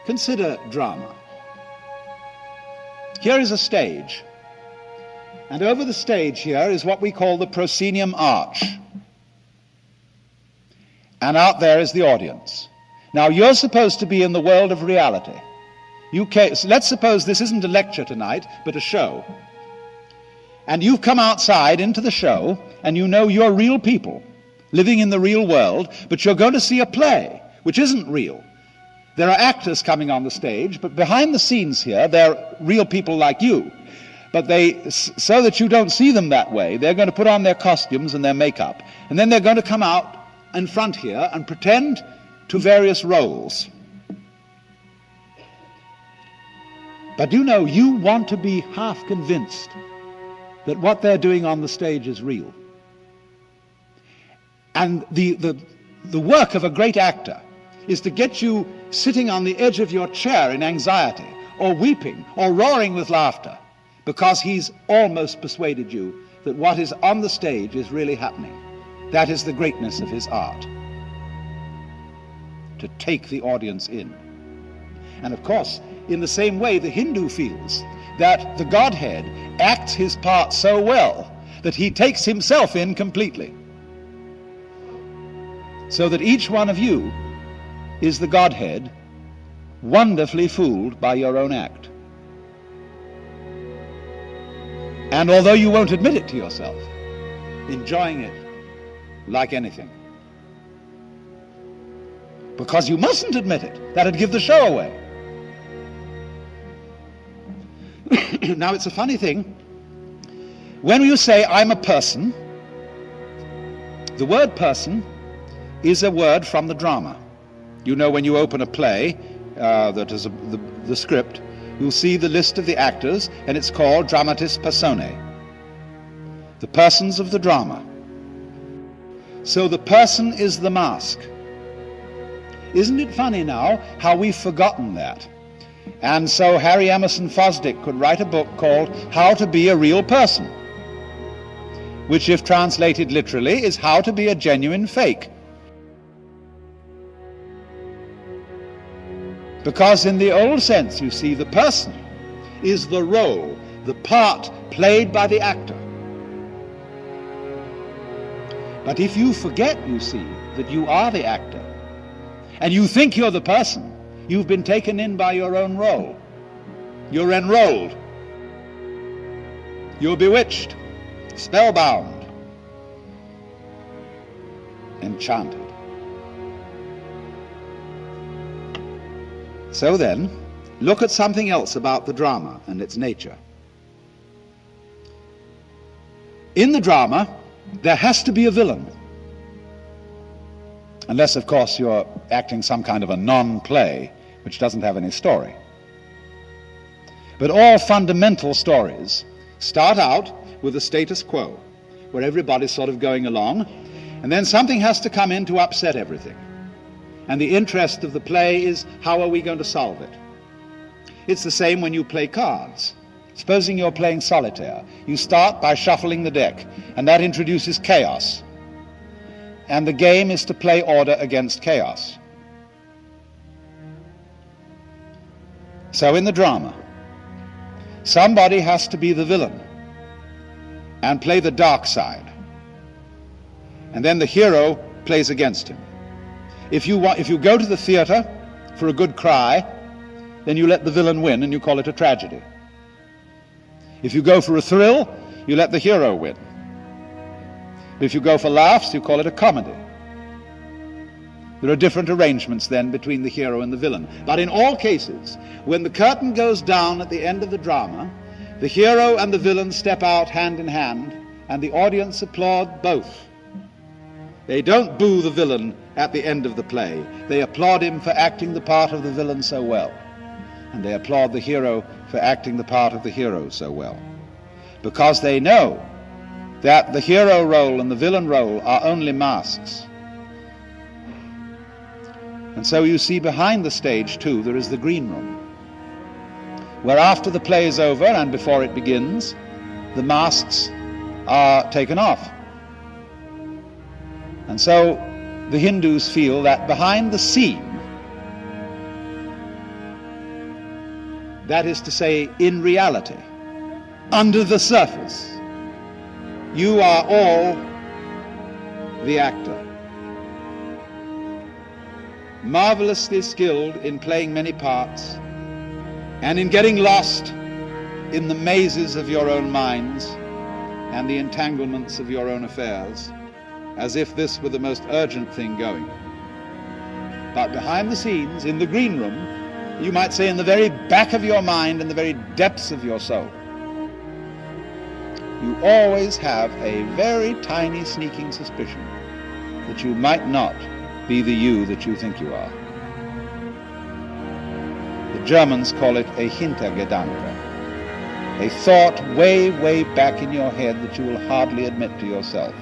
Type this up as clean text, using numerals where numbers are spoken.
Consider drama. Here is a stage, and over the stage here is what we call the proscenium arch. And out there is the audience. Now you're supposed to be in the world of reality. So let's suppose this isn't a lecture tonight, but a show. And you've come outside into the show, and you know you're real people, living in the real world, but you're going to see a play, which isn't real. There are actors coming on the stage, but behind the scenes here, they're real people like you. But so that you don't see them that way, they're going to put on their costumes and their makeup, and then they're going to come out in front here and pretend to various roles. But you know, you want to be half convinced that what they're doing on the stage is real. And the work of a great actor is to get you sitting on the edge of your chair in anxiety, or weeping, or roaring with laughter, because he's almost persuaded you that what is on the stage is really happening. That is the greatness of his art, to take the audience in. And of course, in the same way, the Hindu feels that the Godhead acts his part so well that he takes himself in completely, so that each one of you is the Godhead, wonderfully fooled by your own act. And although you won't admit it to yourself, enjoying it like anything. Because you mustn't admit it. That'd give the show away. Now, it's a funny thing. When you say, I'm a person, the word person is a word from the drama. You know, when you open a play that is the script, you'll see the list of the actors, and it's called dramatis personae, the persons of the drama. So the person is the mask. Isn't it funny now how we've forgotten that? And so Harry Emerson Fosdick could write a book called How to Be a Real Person, which, if translated literally, is How to Be a Genuine Fake. Because in the old sense, you see, the person is the role, the part played by the actor. But if you forget, you see, that you are the actor, and you think you're the person, you've been taken in by your own role. You're enrolled. You're bewitched, spellbound, enchanted. So then, look at something else about the drama and its nature. In the drama, there has to be a villain. Unless, of course, you're acting some kind of a non-play, which doesn't have any story. But all fundamental stories start out with a status quo, where everybody's sort of going along, and then something has to come in to upset everything. And the interest of the play is, how are we going to solve it? It's the same when you play cards. Supposing you're playing solitaire. You start by shuffling the deck, and that introduces chaos. And the game is to play order against chaos. So in the drama, somebody has to be the villain and play the dark side. And then the hero plays against him. If you go to the theater for a good cry, then you let the villain win and you call it a tragedy. If you go for a thrill, you let the hero win. If you go for laughs, you call it a comedy. There are different arrangements then between the hero and the villain. But in all cases, when the curtain goes down at the end of the drama, the hero and the villain step out hand in hand, and the audience applaud both. They don't boo the villain at the end of the play. They applaud him for acting the part of the villain so well. And they applaud the hero for acting the part of the hero so well. Because they know that the hero role and the villain role are only masks. And so you see behind the stage too, there is the green room, where after the play is over and before it begins, the masks are taken off. And so the Hindus feel that behind the scene That is to say, in reality, under the surface, you are all the actor, marvelously skilled in playing many parts and in getting lost in the mazes of your own minds and the entanglements of your own affairs, as if this were the most urgent thing going. But behind the scenes, in the green room, you might say in the very back of your mind, in the very depths of your soul, you always have a very tiny sneaking suspicion that you might not be the you that you think you are. The Germans call it a Hintergedanke, a thought way, way back in your head that you will hardly admit to yourself.